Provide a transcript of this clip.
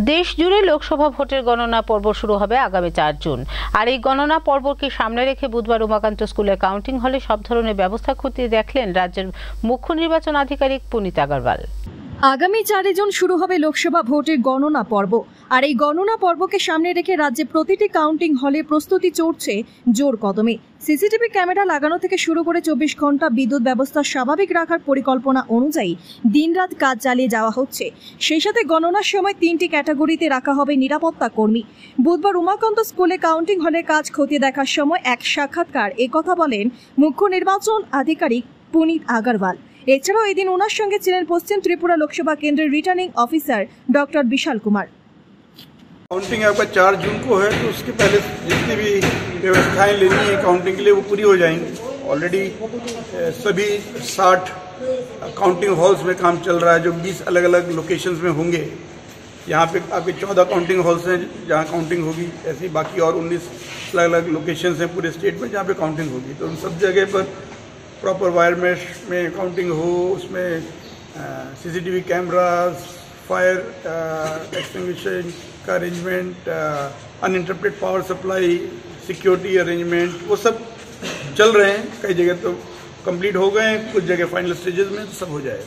দেশ জুড়ে লোকসভা ভোটের গণনা পর্ব শুরু হবে আগামী 4 জুন। আর এই গণনা পর্বকে সামনে রেখে বুধবার উমাকান্ত স্কুলের কাউন্টিং হলে সব ধরনের ব্যবস্থা খতিয়ে দেখলেন রাজ্যের মুখ্য নির্বাচন আধিকারিক পুনিত আগরওয়াল। আগামী 4 জুন শুরু হবে লোকসভা ভোটের গণনা পর্ব। আর এই গণনা পর্বকে সামনে রেখে রাজ্যে প্রতিটি কাউন্টিং হলে প্রস্তুতি চলছে জোর কদমে। সিসিটিভি ক্যামেরা লাগানো থেকে শুরু করে 24 ঘন্টা বিদ্যুৎ ব্যবস্থা স্বাভাবিক রাখার পরিকল্পনা অনুযায়ী দিনরাত কাজ চালিয়ে যাওয়া হচ্ছে। সেই সাথে গণনার সময় 3টি ক্যাটাগরিতে রাখা হবে নিরাপত্তা কর্মী। বুধবার উমাকান্ত স্কুলে কাউন্টিং হলে কাজ খতিয়ে দেখার সময় এক সাক্ষাৎকার একথা বলেন মুখ্য নির্বাচন আধিকারিক পুনিত আগরওয়াল। এছাড়াও এদিন ওনার সঙ্গে ছিলেন পশ্চিম ত্রিপুরা লোকসভা केंद्रेर returning officer doctor Vishal Kumar. Counting आपका 4 जून को है, तो उसके पहले जितनी भी व्यवस्थाएं लेनी है काउंटिंग के लिए वो पूरी हो जाएंगी। ऑलरेडी सभी 60 काउंटिंग हॉल्स में काम चल रहा है, जो 20 अलग अलग लोकेशंस में होंगे। यहाँ पे आपके 14 काउंटिंग हॉल्स हैं जहाँ काउंटिंग होगी, ऐसे ही बाकी और 19 अलग अलग लोकेशंस हैं पूरे स्टेट में जहाँ पे काउंटिंग होगी। तो उन सब जगह पर प्रॉपर वायर मेश में काउंटिंग हो, उसमें सीसीटीवी कैमरास, फायर एक्सटिंग्विशिंग का arrangement, uninterrupted power supply, security arrangement, वो सब चल रहे हैं। कई जगह तो कंप्लीट हो गए हैं, कुछ जगह फाइनल स्टेजेस में, तो सब हो जाएगा।